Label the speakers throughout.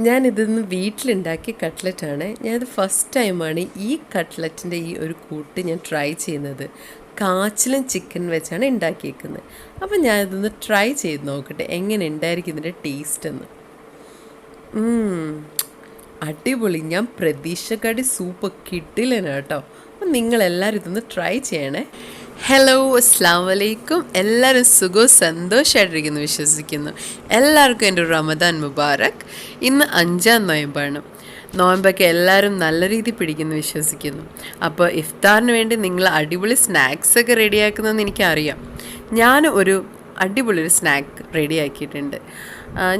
Speaker 1: ഞാനിതൊന്ന് വീട്ടിലുണ്ടാക്കിയ കട്ട്ലറ്റാണ്. ഞാനത് ഫസ്റ്റ് ടൈമാണ് ഈ കട്ട്ലറ്റിൻ്റെ ഈ ഒരു കൂട്ട് ഞാൻ ട്രൈ ചെയ്യുന്നത്. കാച്ചിലും ചിക്കൻ വെച്ചാണ് ഉണ്ടാക്കിയേക്കുന്നത്. അപ്പം ഞാനിതൊന്ന് ട്രൈ ചെയ്ത് നോക്കട്ടെ എങ്ങനെ ഉണ്ടായിരിക്കും ഇതിൻ്റെ ടേസ്റ്റെന്ന്. അടിപൊളി. ഞാൻ പ്രതീക്ഷക്കാട്ടി സൂപ്പ് കിട്ടില്ലെന്ന് കേട്ടോ. അപ്പം നിങ്ങളെല്ലാവരും ഇതൊന്ന് ട്രൈ ചെയ്യണേ. ഹലോ, അസ്സാം വലൈക്കും. എല്ലാവരും സുഖവും സന്തോഷമായിട്ടിരിക്കുന്നു വിശ്വസിക്കുന്നു. എല്ലാവർക്കും എൻ്റെ റമദാൻ മുബാറക്. ഇന്ന് 5-ാം നോയമ്പാണ്. നോയമ്പൊക്കെ എല്ലാവരും നല്ല രീതിയിൽ പിടിക്കുന്നു വിശ്വസിക്കുന്നു. അപ്പോൾ ഇഫ്താറിന് വേണ്ടി നിങ്ങൾ അടിപൊളി സ്നാക്സൊക്കെ റെഡിയാക്കുന്നതെന്ന് എനിക്കറിയാം. ഞാൻ ഒരു അടിപൊളി ഒരു സ്നാക്ക് റെഡിയാക്കിയിട്ടുണ്ട്.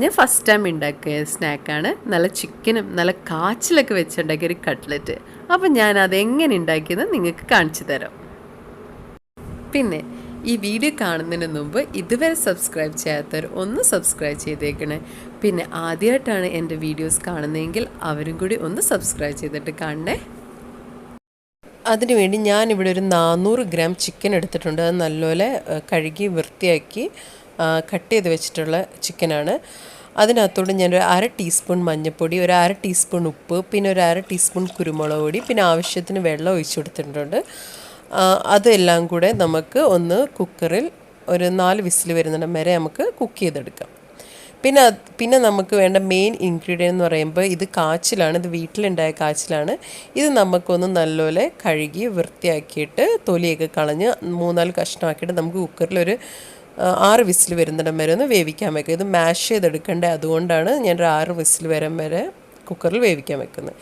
Speaker 1: ഞാൻ ഫസ്റ്റ് ടൈം ഉണ്ടാക്കിയ സ്നാക്കാണ്. നല്ല ചിക്കനും നല്ല കാച്ചിലൊക്കെ വെച്ചുണ്ടാക്കിയ ഒരു കട്ട്ലറ്റ്. അപ്പം ഞാൻ അതെങ്ങനെ ഉണ്ടാക്കിയെന്ന് നിങ്ങൾക്ക് കാണിച്ചു തരാം. പിന്നെ ഈ വീഡിയോ കാണുന്നതിന് മുമ്പ് ഇതുവരെ സബ്സ്ക്രൈബ് ചെയ്യാത്തവർ ഒന്ന് സബ്സ്ക്രൈബ് ചെയ്തേക്കണേ. പിന്നെ ആദ്യമായിട്ടാണ് എൻ്റെ വീഡിയോസ് കാണുന്നതെങ്കിൽ അവരും കൂടി ഒന്ന് സബ്സ്ക്രൈബ് ചെയ്തിട്ട് കാണണേ. അതിനുവേണ്ടി ഞാനിവിടെ ഒരു 400 ഗ്രാം ചിക്കൻ എടുത്തിട്ടുണ്ട്. അത് നല്ലപോലെ കഴുകി വൃത്തിയാക്കി കട്ട് ചെയ്ത് വെച്ചിട്ടുള്ള ചിക്കനാണ്. അതിനകത്തോട് ഞാനൊരു 1/2 ടീസ്പൂൺ മഞ്ഞൾപ്പൊടി, ഒരു 1/2 ടീസ്പൂൺ ഉപ്പ്, പിന്നെ ഒരു 1/2 ടീസ്പൂൺ കുരുമുളക് പൊടി, പിന്നെ ആവശ്യത്തിന് വെള്ളം ഒഴിച്ചു കൊടുത്തിട്ടുണ്ട്. അതെല്ലാം കൂടെ നമുക്ക് ഒന്ന് കുക്കറിൽ ഒരു 4 വിസിൽ വരുന്നിടം വരെ നമുക്ക് കുക്ക് ചെയ്തെടുക്കാം. പിന്നെ നമുക്ക് വേണ്ട മെയിൻ ഇൻഗ്രീഡിയൻ്റ് എന്ന് പറയുമ്പോൾ ഇത് കാച്ചിലാണ്. ഇത് വീട്ടിലുണ്ടായ കാച്ചിലാണ്. ഇത് നമുക്കൊന്ന് നല്ലപോലെ കഴുകി വൃത്തിയാക്കിയിട്ട് തൊലിയൊക്കെ കളഞ്ഞ് 3-4 കഷ്ണമാക്കിയിട്ട് നമുക്ക് കുക്കറിൽ ഒരു 6 വിസിൽ വരുന്നിടം വരെ ഒന്ന് വേവിക്കാൻ വെക്കുക. ഇത് മാഷ് ചെയ്തെടുക്കേണ്ടത്, അതുകൊണ്ടാണ് ഞാനൊരു 6 വിസിൽ വരെ കുക്കറിൽ വേവിക്കാൻ വെക്കുന്നത്.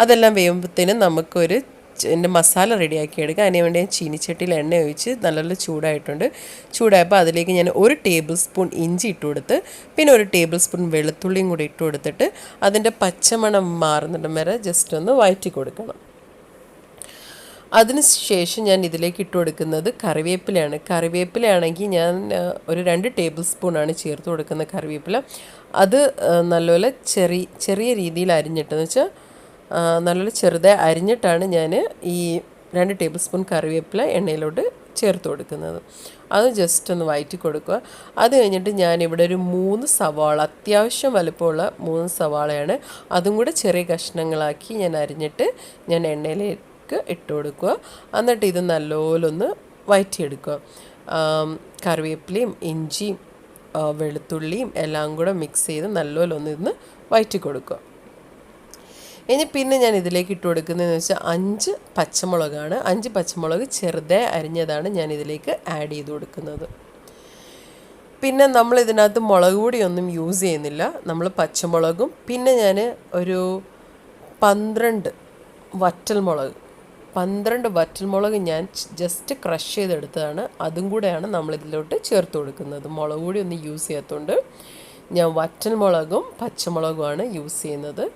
Speaker 1: അതെല്ലാം വേവുമ്പോഴത്തേനും നമുക്കൊരു മസാല റെഡിയാക്കി എടുക്കുക. അതിന് വേണ്ടി ഞാൻ ചീനിച്ചട്ടിയിൽ എണ്ണ ഒഴിച്ച് നല്ല ചൂടായിട്ടുണ്ട്. ചൂടായപ്പോൾ അതിലേക്ക് ഞാൻ 1 ടേബിൾ സ്പൂൺ ഇഞ്ചി ഇട്ട് കൊടുത്ത്, പിന്നെ 1 ടേബിൾ സ്പൂൺ വെളുത്തുള്ളിയും കൂടി ഇട്ട് കൊടുത്തിട്ട് അതിൻ്റെ പച്ചമണം മാറുന്നിടം വരെ ജസ്റ്റ് ഒന്ന് വഴറ്റി കൊടുക്കണം. അതിന് ശേഷം ഞാൻ ഇതിലേക്ക് ഇട്ട് കൊടുക്കുന്നത് കറിവേപ്പിലയാണ്. കറിവേപ്പിലയാണെങ്കിൽ ഞാൻ ഒരു 2 ടേബിൾ സ്പൂണാണ് ചേർത്ത് കൊടുക്കുന്ന കറിവേപ്പില. അത് നല്ലപോലെ ചെറിയ രീതിയിൽ അരിഞ്ഞിട്ടെന്ന് വെച്ചാൽ നല്ലപോലെ ചെറുതായി അരിഞ്ഞിട്ടാണ് ഞാൻ ഈ 2 ടേബിൾ സ്പൂൺ കറിവേപ്പില എണ്ണയിലോട്ട് ചേർത്ത് കൊടുക്കുന്നത്. അത് ജസ്റ്റ് ഒന്ന് വഴറ്റി കൊടുക്കുക. അത് കഴിഞ്ഞിട്ട് ഞാനിവിടെ ഒരു 3 സവാള, അത്യാവശ്യം വലുപ്പമുള്ള 3 സവാളയാണ്. അതും കൂടെ ചെറിയ കഷ്ണങ്ങളാക്കി ഞാൻ അരിഞ്ഞിട്ട് ഞാൻ എണ്ണയിലേക്ക് ഇട്ട് കൊടുക്കുക. എന്നിട്ട് ഇത് നല്ലപോലെ ഒന്ന് വഴറ്റിയെടുക്കുക. കറിവേപ്പിലയും ഇഞ്ചിയും വെളുത്തുള്ളിയും എല്ലാം കൂടെ മിക്സ് ചെയ്ത് നല്ലപോലെ ഒന്ന് ഇന്ന് വഴറ്റി കൊടുക്കുക. പിന്നെ ഞാൻ ഇതിലേക്ക് ഇട്ട് കൊടുക്കുന്നതെന്ന് വെച്ചാൽ 5 പച്ചമുളകാണ്. 5 പച്ചമുളക് ചെറുതായി അരിഞ്ഞതാണ് ഞാൻ ഇതിലേക്ക് ആഡ് ചെയ്ത് കൊടുക്കുന്നത്. പിന്നെ നമ്മൾ ഇതിനകത്ത് മുളക് പൊടിയൊന്നും യൂസ് ചെയ്യുന്നില്ല. നമ്മൾ പച്ചമുളകും പിന്നെ ഞാൻ ഒരു 12 വറ്റൽമുളക് ഞാൻ ജസ്റ്റ് ക്രഷ് ചെയ്തെടുത്തതാണ്. അതും കൂടെയാണ് നമ്മളിതിലോട്ട് ചേർത്ത് കൊടുക്കുന്നത്. മുളക് പൊടി ഒന്നും യൂസ് ചെയ്യാത്തതുകൊണ്ട് ഞാൻ വറ്റൽമുളകും പച്ചമുളകുമാണ് യൂസ് ചെയ്യുന്നത്.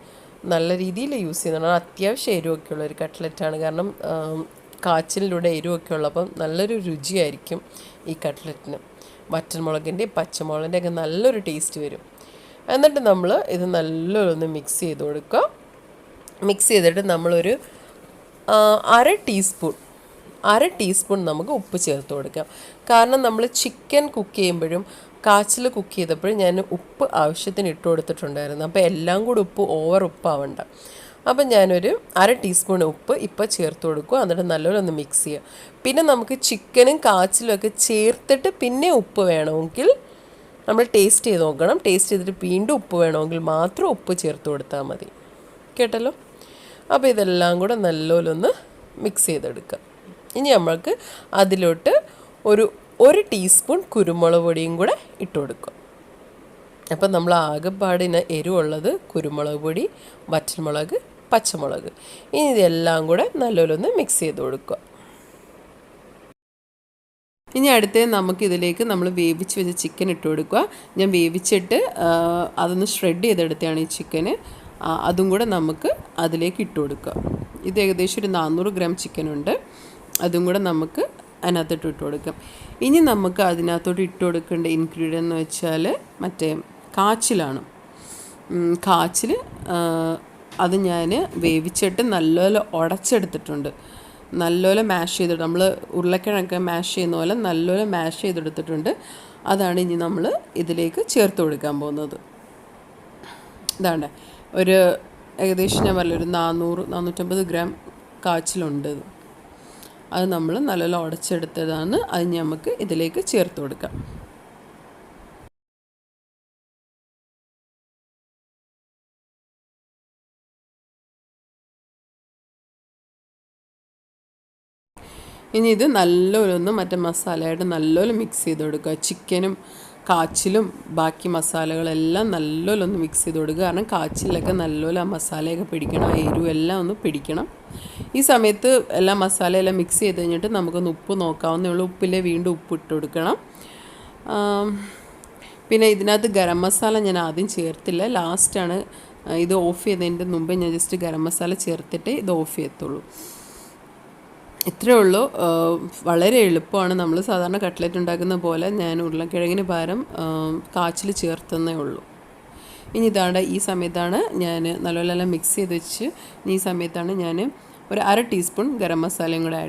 Speaker 1: നല്ല രീതിയിൽ യൂസ് ചെയ്യുന്നതാണ്. അത്യാവശ്യം എരിവൊക്കെ ഉള്ളൊരു കട്ട്ലറ്റാണ്. കാരണം കാച്ചിലൂടെ എരിവൊക്കെ ഉള്ളപ്പം നല്ലൊരു രുചിയായിരിക്കും ഈ കട്ട്ലറ്റിന്. വറ്റൽമുളകിൻ്റെയും പച്ചമുളകിൻ്റെ ഒക്കെ നല്ലൊരു ടേസ്റ്റ് വരും. എന്നിട്ട് നമ്മൾ ഇത് നല്ലൊന്ന് മിക്സ് ചെയ്ത് കൊടുക്കുക. മിക്സ് ചെയ്തിട്ട് നമ്മളൊരു 1/2 ടീസ്പൂൺ നമുക്ക് ഉപ്പ് ചേർത്ത് കൊടുക്കാം. കാരണം നമ്മൾ ചിക്കൻ കുക്ക് ചെയ്യുമ്പോഴും കാച്ചിൽ കുക്ക് ചെയ്തപ്പോഴും ഞാൻ ഉപ്പ് ആവശ്യത്തിന് ഇട്ട് കൊടുത്തിട്ടുണ്ടായിരുന്നു. അപ്പോൾ എല്ലാം കൂടി ഓവർ ഉപ്പാവണ്ട. അപ്പം ഞാനൊരു 1/2 ടീസ്പൂൺ ഉപ്പ് ഇപ്പോൾ ചേർത്ത് കൊടുക്കുക. എന്നിട്ട് നല്ലപോലെ ഒന്ന് മിക്സ് ചെയ്യുക. പിന്നെ നമുക്ക് ചിക്കനും കാച്ചിലും ഒക്കെ ചേർത്തിട്ട് പിന്നെ ഉപ്പ് വേണമെങ്കിൽ നമ്മൾ ടേസ്റ്റ് ചെയ്ത് നോക്കണം. ടേസ്റ്റ് ചെയ്തിട്ട് വീണ്ടും ഉപ്പ് വേണമെങ്കിൽ മാത്രം ഉപ്പ് ചേർത്ത് കൊടുത്താൽ മതി. കേട്ടല്ലോ? അപ്പോൾ ഇതെല്ലാം കൂടെ നല്ലപോലെ ഒന്ന് മിക്സ് ചെയ്തെടുക്കുക. ഇനി നമ്മൾക്ക് അതിലോട്ട് ഒരു ടീസ്പൂൺ കുരുമുളക് പൊടിയും കൂടെ ഇട്ട് കൊടുക്കുക. അപ്പം നമ്മൾ ആകെപ്പാടിന് എരിവുള്ളത് കുരുമുളക് പൊടി, വറ്റൽമുളക്, പച്ചമുളക്. ഇനി ഇതെല്ലാം കൂടെ നല്ലപോലെ ഒന്ന് മിക്സ് ചെയ്ത് കൊടുക്കുക. ഇനി അടുത്തത് നമുക്കിതിലേക്ക് നമ്മൾ വേവിച്ച് വെച്ച ചിക്കൻ ഇട്ട് കൊടുക്കുക. ഞാൻ വേവിച്ചിട്ട് അതൊന്ന് ഷ്രെഡ് ചെയ്തെടുത്തതാണ് ഈ ചിക്കന്. അതും കൂടെ നമുക്ക് അതിലേക്ക് ഇട്ട് കൊടുക്കുക. ഇത് ഏകദേശം ഒരു 400 ഗ്രാം ചിക്കനുണ്ട്. അതും കൂടെ നമുക്ക് അതിനകത്തോട്ട് ഇട്ട് കൊടുക്കാം. ഇനി നമുക്ക് അതിനകത്തോട്ട് ഇട്ട് കൊടുക്കേണ്ട ഇൻഗ്രീഡിയൻ്റ് എന്ന് വെച്ചാൽ മറ്റേ കാച്ചിലാണ്. കാച്ചിൽ അത് ഞാൻ വേവിച്ചിട്ട് നല്ലപോലെ ഉടച്ചെടുത്തിട്ടുണ്ട്. നല്ലപോലെ മാഷ് ചെയ്തിട്ട് നമ്മൾ ഉരുളക്കിഴങ്ങൊക്കെ മാഷ് ചെയ്യുന്ന പോലെ നല്ലപോലെ മാഷ് ചെയ്തെടുത്തിട്ടുണ്ട്. അതാണ് ഇനി നമ്മൾ ഇതിലേക്ക് ചേർത്ത് കൊടുക്കാൻ പോകുന്നത്. ഇതാണ് ഒരു ഏകദേശം ഞാൻ പറഞ്ഞൊരു 400-450 ഗ്രാം കാച്ചിലുണ്ട്. അത് നമ്മൾ നല്ലോണം ഉടച്ചെടുത്തതാണ്. അത് നമുക്ക് ഇതിലേക്ക് ചേർത്ത് കൊടുക്കാം. ഇനി ഇത് നല്ലോണം മറ്റേ മസാലയായിട്ട് നല്ലോണം മിക്സ് ചെയ്ത് കൊടുക്കുക. ചിക്കനും കാച്ചിലും ബാക്കി മസാലകളെല്ലാം നല്ലോണം ഒന്ന് മിക്സ് ചെയ്ത് കൊടുക്കുക. കാരണം കാച്ചിലൊക്കെ നല്ലോണം ആ മസാലയൊക്കെ പിടിക്കണം, ആ എരിവെല്ലാം ഒന്ന് പിടിക്കണം. ഈ സമയത്ത് എല്ലാ മസാലയെല്ലാം മിക്സ് ചെയ്ത് കഴിഞ്ഞിട്ട് നമുക്കൊന്ന് ഉപ്പ് നോക്കാവുന്നേ ഉള്ളൂ. ഉപ്പിലെ വീണ്ടും ഉപ്പ് ഇട്ട് കൊടുക്കണം. പിന്നെ ഇതിനകത്ത് ഗരം മസാല ഞാൻ ആദ്യം ചേർത്തില്ല, ലാസ്റ്റാണ്. ഇത് ഓഫ് ചെയ്തതിൻ്റെ മുമ്പേ ഞാൻ ജസ്റ്റ് ഗരം മസാല ചേർത്തിട്ട് ഇത് ഓഫ് ചെയ്യത്തുള്ളൂ. ഇത്രയേ ഉള്ളൂ. വളരെ എളുപ്പമാണ്. നമ്മൾ സാധാരണ കട്ട്ലറ്റ് ഉണ്ടാക്കുന്ന പോലെ ഞാൻ ഉരുളക്കിഴങ്ങിന് പകരം കാച്ചിൽ ചേർത്തന്നേ ഉള്ളൂ. ഇനി ഇതാണ് ഈ സമയത്താണ് ഞാൻ നല്ലപോലെ മിക്സ് ചെയ്ത് വെച്ച് ഈ സമയത്താണ് ഞാൻ ഒരു 1/2 ടീസ്പൂൺ ഗരം മസാലയും കൂടെ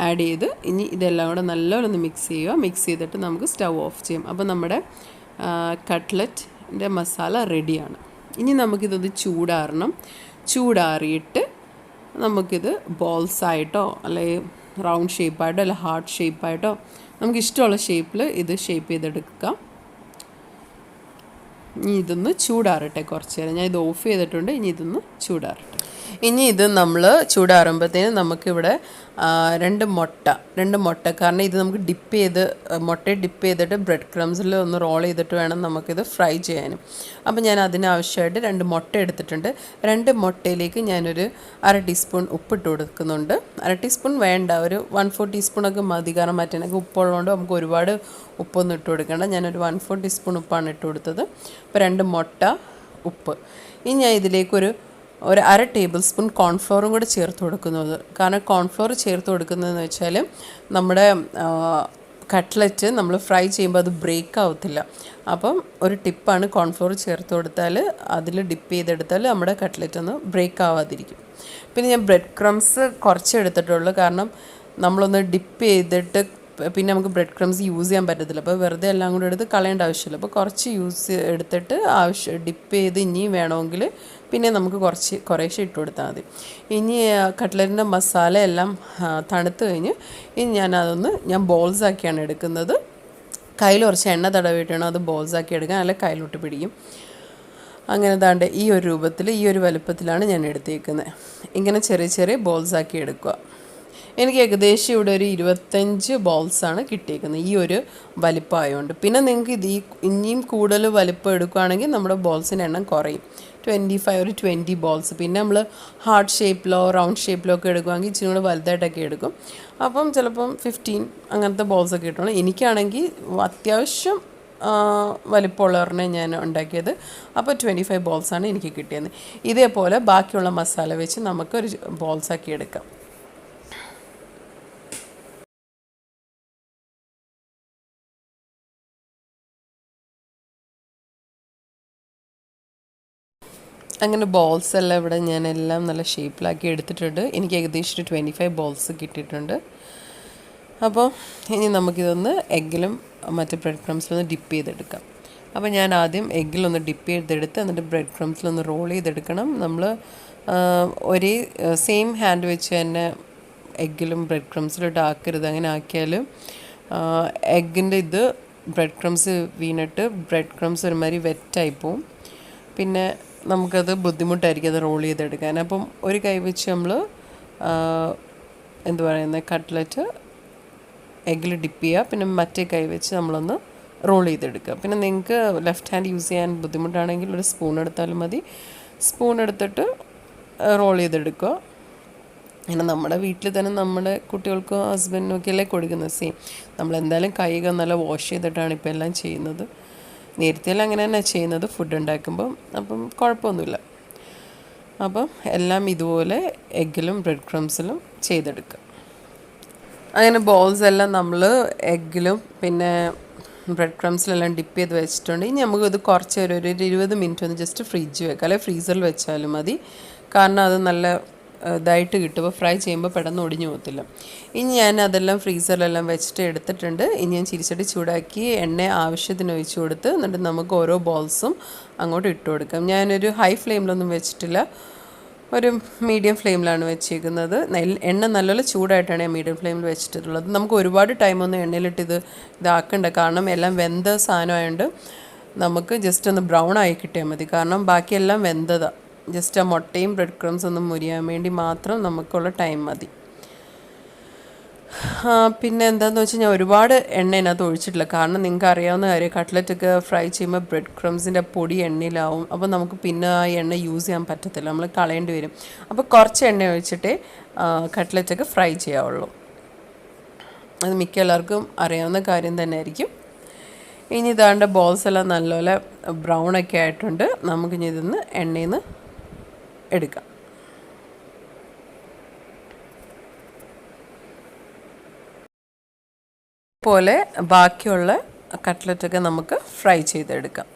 Speaker 1: ആഡ് ചെയ്ത് ഇനി ഇതെല്ലാം കൂടെ നല്ലോണം ഒന്ന് മിക്സ് ചെയ്യുക. മിക്സ് ചെയ്തിട്ട് നമുക്ക് സ്റ്റൗ ഓഫ് ചെയ്യാം. അപ്പോൾ നമ്മുടെ കട്ട്ലറ്റിൻ്റെ മസാല റെഡിയാണ്. ഇനി നമുക്കിതൊന്ന് ചൂടാറിയിട്ട് നമുക്കിത് ബോൾസായിട്ടോ അല്ലെങ്കിൽ റൗണ്ട് ഷേപ്പായിട്ടോ അല്ലെങ്കിൽ ഹാർട്ട് ഷേപ്പായിട്ടോ നമുക്കിഷ്ടമുള്ള ഷേപ്പിൽ ഇത് ഷേപ്പ് ചെയ്തെടുക്കാം. ഇനി ഇതൊന്ന് ചൂടാറട്ടെ കുറച്ച് നേരം. ഞാൻ ഇത് ഓഫ് ചെയ്തിട്ടുണ്ട്. ഇനി ഇതൊന്ന് ചൂടാറട്ടെ. ഇനി ഇത് നമ്മൾ ചൂടാറുമ്പോഴത്തേനും നമുക്കിവിടെ 2 മുട്ട, കാരണം ഇത് നമുക്ക് മുട്ടയെ ഡിപ്പ് ചെയ്തിട്ട് ബ്രെഡ് ക്രംസിൽ ഒന്ന് റോൾ ചെയ്തിട്ട് വേണം നമുക്കിത് ഫ്രൈ ചെയ്യാനും. അപ്പോൾ ഞാൻ അതിനാവശ്യമായിട്ട് 2 മുട്ട എടുത്തിട്ടുണ്ട്. 2 മുട്ടയിലേക്ക് ഞാനൊരു 1/2 ടീസ്പൂൺ ഉപ്പിട്ട് കൊടുക്കുന്നുണ്ട്. 1/2 ടീസ്പൂൺ വേണ്ട, ഒരു 1/4 ടീസ്പൂണൊക്കെ മതി. കാരണം മറ്റേനൊക്കെ ഉപ്പുള്ളതുകൊണ്ട് നമുക്ക് ഒരുപാട് ഉപ്പൊന്നും ഇട്ട് കൊടുക്കേണ്ട. ഞാനൊരു 1/4 ടീസ്പൂൺ ഉപ്പാണ് ഇട്ട് കൊടുത്തത്. അപ്പോൾ 2 മുട്ട, ഉപ്പ്. ഇനി ഞാൻ ഇതിലേക്കൊരു 1/2 ടേബിൾ സ്പൂൺ കോൺഫ്ലോറും കൂടെ ചേർത്ത് കൊടുക്കുന്നത്. കാരണം കോൺഫ്ലോർ ചേർത്ത് കൊടുക്കുന്നതെന്ന് വെച്ചാൽ നമ്മുടെ കട്ട്ലറ്റ് നമ്മൾ ഫ്രൈ ചെയ്യുമ്പോൾ അത് ബ്രേക്ക് ആവത്തില്ല. അപ്പം ഒരു ടിപ്പാണ്, കോൺഫ്ലോർ ചേർത്ത് കൊടുത്താൽ അതിൽ ഡിപ്പ് ചെയ്തെടുത്താൽ നമ്മുടെ കട്ട്ലറ്റ് ഒന്ന് ബ്രേക്ക് ആവാതിരിക്കും. പിന്നെ ഞാൻ ബ്രെഡ് ക്രംസ് കുറച്ച് എടുത്തിട്ടുള്ളൂ. കാരണം നമ്മളൊന്ന് ഡിപ്പ് ചെയ്തിട്ട് പിന്നെ നമുക്ക് ബ്രെഡ് ക്രംസ് യൂസ് ചെയ്യാൻ പറ്റത്തില്ല. അപ്പോൾ വെറുതെ എല്ലാം കൂടെ എടുത്ത് കളയേണ്ട ആവശ്യമില്ല. അപ്പോൾ കുറച്ച് എടുത്തിട്ട് ഡിപ്പ് ചെയ്ത് ഇനിയും വേണമെങ്കിൽ പിന്നെ നമുക്ക് കുറേശ്ശെ ഇട്ട് കൊടുത്താൽ മതി. ഇനി കട്ട്ലറ്റിൻ്റെ മസാല എല്ലാം തണുത്ത് കഴിഞ്ഞ് ഇനി ഞാൻ ബോൾസാക്കിയാണ് എടുക്കുന്നത്. കയ്യിൽ കുറച്ച് എണ്ണ തടവിട്ട് വേണം അത് ബോൾസാക്കി എടുക്കാൻ, അല്ലെ കയ്യിലോട്ട് പിടിക്കും. അങ്ങനെ താണ്ട് ഈ ഒരു രൂപത്തിൽ, ഈ ഒരു വലുപ്പത്തിലാണ് ഞാൻ എടുത്തേക്കുന്നത്. ഇങ്ങനെ ചെറിയ ചെറിയ ബോൾസാക്കി എടുക്കുക. എനിക്ക് ഏകദേശം ഇവിടെ ഒരു 25 ബോൾസാണ് കിട്ടിയിരിക്കുന്നത്, ഈ ഒരു വലിപ്പമായതുകൊണ്ട്. പിന്നെ നിങ്ങൾക്ക് ഇനിയും കൂടുതൽ വലിപ്പം എടുക്കുകയാണെങ്കിൽ നമ്മുടെ ബോൾസിൻ്റെ എണ്ണം കുറയും. 20 ബോൾസ്. പിന്നെ നമ്മൾ ഹാർട്ട് ഷേപ്പിലോ റൗണ്ട് ഷേപ്പിലോ ഒക്കെ എടുക്കുകയാണെങ്കിൽ ഇച്ചിരി കൂടെ വലുതായിട്ടൊക്കെ എടുക്കും. അപ്പം ചിലപ്പം 15 അങ്ങനത്തെ ബോൾസൊക്കെ കിട്ടണം. എനിക്കാണെങ്കിൽ അത്യാവശ്യം വലിപ്പമുള്ളവരെ ഞാൻ ഉണ്ടാക്കിയത്. അപ്പോൾ 25 ബോൾസാണ് എനിക്ക് കിട്ടിയത്. ഇതേപോലെ ബാക്കിയുള്ള മസാല വെച്ച് നമുക്കൊരു ബോൾസാക്കി എടുക്കാം. അങ്ങനെ ബോൾസ് എല്ലാം ഇവിടെ ഞാൻ എല്ലാം നല്ല ഷേപ്പിലാക്കി എടുത്തിട്ടുണ്ട്. എനിക്ക് ഏകദേശം 25 ബോൾസ് കിട്ടിയിട്ടുണ്ട്. അപ്പോൾ ഇനി നമുക്കിതൊന്ന് എഗ്ഗിലും മറ്റേ ബ്രെഡ് ക്രംസിലൊന്ന് ഡിപ്പ് ചെയ്തെടുക്കാം. അപ്പോൾ ഞാൻ ആദ്യം എഗ്ഗിലൊന്ന് ഡിപ്പ് ചെയ്തെടുത്ത് എന്നിട്ട് ബ്രെഡ് ക്രംസിലൊന്ന് റോൾ ചെയ്തെടുക്കണം. നമ്മൾ ഒരേ സെയിം ഹാൻഡ് വെച്ച് തന്നെ എഗ്ഗിലും ബ്രെഡ് ക്രംസിലോട്ട് ആക്കരുത്. അങ്ങനെ ആക്കിയാൽ എഗ്ഗിൻ്റെ ഇത് ബ്രെഡ് ക്രംസ് വീണിട്ട് ബ്രെഡ് ക്രംസ് ഒരുമാതിരി വെറ്റായി പോവും. പിന്നെ നമുക്കത് ബുദ്ധിമുട്ടായിരിക്കും അത് റോൾ ചെയ്തെടുക്കാൻ. അപ്പം ഒരു കൈ വെച്ച് നമ്മൾ കട്ട്ലറ്റ് എഗ്ഗിൽ ഡിപ്പ് ചെയ്യുക. പിന്നെ മറ്റേ കൈ വെച്ച് നമ്മളൊന്ന് റോൾ ചെയ്തെടുക്കുക. പിന്നെ നിങ്ങൾക്ക് ലെഫ്റ്റ് ഹാൻഡ് യൂസ് ചെയ്യാൻ ബുദ്ധിമുട്ടാണെങ്കിൽ ഒരു സ്പൂൺ എടുത്താലും മതി. സ്പൂൺ എടുത്തിട്ട് റോൾ ചെയ്തെടുക്കുക. അങ്ങനെ നമ്മുടെ വീട്ടിൽ തന്നെ നമ്മുടെ കുട്ടികൾക്കോ ഹസ്ബൻഡിനും ഒക്കെ അല്ലേ കൊടുക്കുന്നത്. സെയിം നമ്മളെന്തായാലും കൈകൾ നല്ല വാഷ് ചെയ്തിട്ടാണ് ഇപ്പോൾ എല്ലാം ചെയ്യുന്നത്. നേരത്തെയെല്ലാം അങ്ങനെ തന്നെ ചെയ്യുന്നത് ഫുഡ് ഉണ്ടാക്കുമ്പോൾ. അപ്പം കുഴപ്പമൊന്നുമില്ല. അപ്പം എല്ലാം ഇതുപോലെ എഗ്ഗിലും ബ്രെഡ് ക്രംസിലും ചെയ്തെടുക്കുക. അങ്ങനെ ബോൾസ് എല്ലാം നമ്മൾ എഗ്ഗിലും പിന്നെ ബ്രെഡ് ക്രംസിലെല്ലാം ഡിപ്പ് ചെയ്ത് വെച്ചിട്ടുണ്ട്. ഇനി നമുക്കിത് കുറച്ച് ഒരു 20 മിനിറ്റ് ഒന്ന് ജസ്റ്റ് ഫ്രിഡ്ജ് വെക്കാം, അല്ലെങ്കിൽ ഫ്രീസറിൽ വെച്ചാലും മതി. കാരണം അത് നല്ല ഇതായിട്ട് കിട്ടും. അപ്പോൾ ഫ്രൈ ചെയ്യുമ്പോൾ പെട്ടെന്ന് ഒടിഞ്ഞു പോകത്തില്ല. ഇനി ഞാൻ അതെല്ലാം ഫ്രീസറിലെല്ലാം വെച്ചിട്ട് എടുത്തിട്ടുണ്ട്. ഇനി ഞാൻ ചിരിച്ചടി ചൂടാക്കി എണ്ണ ആവശ്യത്തിന് ഒഴിച്ചു കൊടുത്ത് എന്നിട്ട് നമുക്ക് ഓരോ ബോൾസും അങ്ങോട്ട് ഇട്ട് കൊടുക്കാം. ഞാനൊരു ഹൈ ഫ്ലെയിമിലൊന്നും വെച്ചിട്ടില്ല, ഒരു മീഡിയം ഫ്ലെയിമിലാണ് വെച്ചിരിക്കുന്നത്. എണ്ണ നല്ലപോലെ ചൂടായിട്ടാണ് ഞാൻ മീഡിയം ഫ്ലെയിമിൽ വെച്ചിട്ടുള്ളത്. നമുക്ക് ഒരുപാട് ടൈമൊന്നും എണ്ണയിലിട്ട് ഇതാക്കണ്ട, കാരണം എല്ലാം വെന്ത സാധനമായതുകൊണ്ട് നമുക്ക് ജസ്റ്റ് ഒന്ന് ബ്രൗൺ ആയി കിട്ടിയാൽ മതി. കാരണം ബാക്കിയെല്ലാം വെന്തതാണ്. ജസ്റ്റ് ആ മുട്ടയും ബ്രെഡ് ക്രംസ് ഒന്നും മുരിയാൻ വേണ്ടി മാത്രം നമുക്കുള്ള ടൈം മതി. പിന്നെ എന്താണെന്ന് വെച്ചാൽ ഞാൻ ഒരുപാട് എണ്ണ ഇതിനകത്ത് ഒഴിച്ചിട്ടില്ല. കാരണം നിങ്ങൾക്ക് അറിയാവുന്ന കാര്യം, കട്ട്ലറ്റൊക്കെ ഫ്രൈ ചെയ്യുമ്പോൾ ബ്രെഡ് ക്രംസിൻ്റെ പൊടി എണ്ണയിലാവും. അപ്പോൾ നമുക്ക് പിന്നെ ആ എണ്ണ യൂസ് ചെയ്യാൻ പറ്റത്തില്ല, നമ്മൾ കളയേണ്ടി വരും. അപ്പോൾ കുറച്ച് എണ്ണ ഒഴിച്ചിട്ടേ കട്ട്ലറ്റൊക്കെ ഫ്രൈ ചെയ്യാവുള്ളൂ. അത് മിക്ക എല്ലാവർക്കും അറിയാവുന്ന കാര്യം തന്നെ ആയിരിക്കും. ഇനി ഇതാണ്ട് ബോൾസ് എല്ലാം നല്ലപോലെ ബ്രൗണൊക്കെ ആയിട്ടുണ്ട്. നമുക്കിനി ഇതിന്ന് എണ്ണയിൽ നിന്ന് എടുക്കാം. പോലെ ബാക്കിയുള്ള കട്ട്ലറ്റൊക്കെ നമുക്ക് ഫ്രൈ ചെയ്തെടുക്കാം.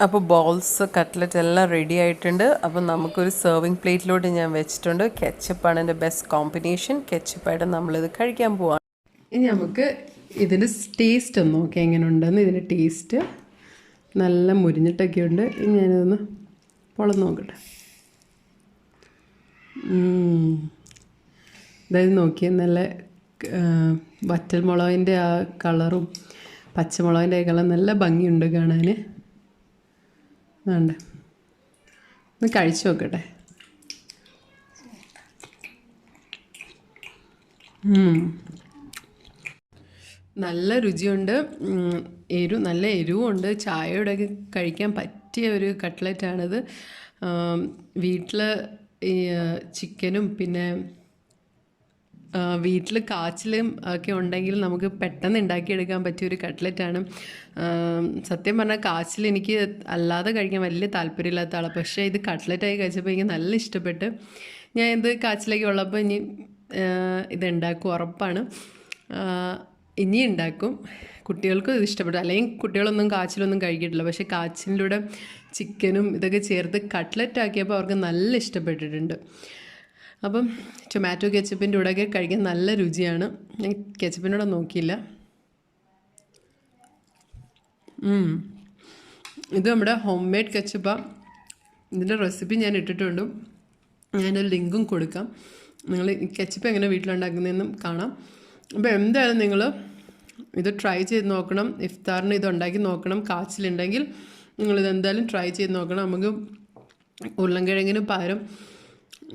Speaker 1: അപ്പോൾ ബോൾസ് കട്ട്ലറ്റ് എല്ലാം റെഡി ആയിട്ടുണ്ട്. അപ്പോൾ നമുക്കൊരു സെർവിങ് പ്ലേറ്റിലോട്ട് ഞാൻ വെച്ചിട്ടുണ്ട്. കെച്ചപ്പാണ് എൻ്റെ ബെസ്റ്റ് കോമ്പിനേഷൻ. കെച്ചപ്പായിട്ട് നമ്മളിത് കഴിക്കാൻ പോവാണ്. ഇനി നമുക്ക് ഇതിൻ്റെ ടേസ്റ്റ് ഒന്ന് നോക്കാം എങ്ങനെ ഉണ്ടെന്ന്. ഇതിൻ്റെ ടേസ്റ്റ് നല്ല മുരിഞ്ഞിട്ടൊക്കെ ഉണ്ട്. ഇനി ഞാനിതൊന്ന് പൊളന്ന് നോക്കട്ടെ. അതായത് നോക്കിയാൽ നല്ല വറ്റൽ മുളകിൻ്റെ ആ കളറും പച്ചമുളകിൻ്റെ ആ കളർ നല്ല ഭംഗിയുണ്ട് കാണാൻ. വേണ്ട ഒന്ന് കഴിച്ചു നോക്കട്ടെ. നല്ല രുചിയുണ്ട്, നല്ല എരിവുണ്ട്. ചായയോടൊക്കെ കഴിക്കാൻ പറ്റിയ ഒരു കട്ട്ലറ്റാണിത്. വീട്ടിൽ ഈ ചിക്കനും പിന്നെ വീട്ടിൽ കാച്ചിലും ഒക്കെ ഉണ്ടെങ്കിൽ നമുക്ക് പെട്ടെന്ന് ഉണ്ടാക്കിയെടുക്കാൻ പറ്റിയൊരു കട്ട്ലറ്റാണ്. സത്യം പറഞ്ഞാൽ കാച്ചിൽ എനിക്ക് അല്ലാതെ കഴിക്കാൻ വലിയ താല്പര്യമില്ലാത്ത ആളാണ്. പക്ഷേ ഇത് കട്ട്ലറ്റായി കഴിച്ചപ്പോൾ എനിക്ക് നല്ല ഇഷ്ടപ്പെട്ട്. ഞാൻ ഇത് കാച്ചിലേക്ക് ഉള്ളപ്പോൾ ഇനി ഇതുണ്ടാക്കും, ഉറപ്പാണ്. ഇനി ഉണ്ടാക്കും. കുട്ടികൾക്കും ഇത് ഇഷ്ടപ്പെട്ടു. അല്ലെങ്കിൽ കുട്ടികളൊന്നും കാച്ചിലൊന്നും കഴിക്കിട്ടില്ല. പക്ഷേ കാച്ചിൻ്റെ കൂടെ ചിക്കനും ഇതൊക്കെ ചേർത്ത് കട്ട്ലറ്റ് ആക്കിയപ്പോൾ അവർക്ക് നല്ല ഇഷ്ടപ്പെട്ടിട്ടുണ്ട്. അപ്പം ടൊമാറ്റോ കെച്ചപ്പിൻ്റെ കൂടെയൊക്കെ കഴിക്കാൻ നല്ല രുചിയാണ്. ഞാൻ കെച്ചപ്പിൻ്റെ കൂടെ നോക്കിയില്ല. ഇത് നമ്മുടെ ഹോം മെയ്ഡ് കെച്ചപ്പാണ്. ഇതിൻ്റെ റെസിപ്പി ഞാൻ ഇട്ടിട്ടുണ്ട്. ഞാനൊരു ലിങ്കും കൊടുക്കാം. നിങ്ങൾ കെച്ചപ്പ് എങ്ങനെ വീട്ടിലുണ്ടാക്കുന്നതെന്നും കാണാം. അപ്പോൾ എന്തായാലും നിങ്ങൾ ഇത് ട്രൈ ചെയ്ത് നോക്കണം. ഇഫ്താറിന് ഇത് ഉണ്ടാക്കി നോക്കണം. കാച്ചിലുണ്ടെങ്കിൽ നിങ്ങളിത് എന്തായാലും ട്രൈ ചെയ്ത് നോക്കണം. നമുക്ക് ഉരുളൻകിഴങ്ങിന് പകരം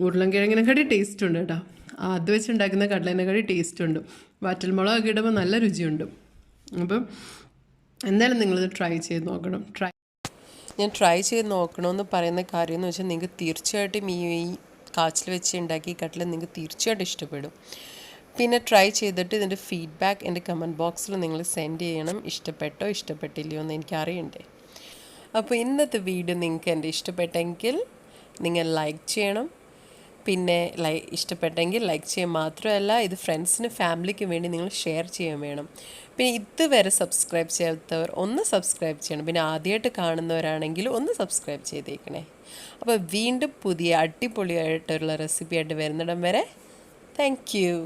Speaker 1: ഉരുളൻകിഴങ്ങിനെക്കാട്ടി ടേസ്റ്റ് ഉണ്ട് കേട്ടോ. അത് വെച്ച് ഉണ്ടാക്കുന്ന കട്ട്ലറ്റിനെക്കാട്ടി ടേസ്റ്റ് ഉണ്ട്. വറ്റൽമുളകൊക്കെ ഇടുമ്പോൾ നല്ല രുചിയുണ്ട്. അപ്പം എന്തായാലും നിങ്ങളിത് ട്രൈ ചെയ്ത് നോക്കണം. ഞാൻ ട്രൈ ചെയ്ത് നോക്കണമെന്ന് പറയുന്ന കാര്യം എന്ന് വെച്ചാൽ നിങ്ങൾക്ക് തീർച്ചയായിട്ടും ഈ കാച്ചിൽ വെച്ച് ഉണ്ടാക്കി കട്ട്ലറ്റ് നിങ്ങൾക്ക് തീർച്ചയായിട്ടും ഇഷ്ടപ്പെടും. പിന്നെ ട്രൈ ചെയ്തിട്ട് ഇതിൻ്റെ ഫീഡ്ബാക്ക് എൻ്റെ കമൻറ്റ് ബോക്സിൽ നിങ്ങൾ സെൻഡ് ചെയ്യണം. ഇഷ്ടപ്പെട്ടോ ഇഷ്ടപ്പെട്ടില്ലയോ എന്ന് എനിക്ക് അറിയണ്ടേ. അപ്പോൾ ഇന്നത്തെ വീഡിയോ നിങ്ങൾക്ക് എൻ്റെ ഇഷ്ടപ്പെട്ടെങ്കിൽ നിങ്ങൾ ലൈക്ക് ചെയ്യണം. പിന്നെ ഇഷ്ടപ്പെട്ടെങ്കിൽ ലൈക്ക് ചെയ്യാൻ മാത്രമല്ല, ഇത് ഫ്രണ്ട്സിന് ഫാമിലിക്ക് വേണ്ടി നിങ്ങൾ ഷെയർ ചെയ്യാൻ വേണം. പിന്നെ ഇതുവരെ സബ്സ്ക്രൈബ് ചെയ്യാത്തവർ ഒന്ന് സബ്സ്ക്രൈബ് ചെയ്യണം. പിന്നെ ആദ്യമായിട്ട് കാണുന്നവരാണെങ്കിൽ ഒന്ന് സബ്സ്ക്രൈബ് ചെയ്തേക്കണേ. അപ്പോൾ വീണ്ടും പുതിയ അടിപൊളിയായിട്ടുള്ള റെസിപ്പി ആയിട്ട് വരുന്നിടം വരെ താങ്ക് യു.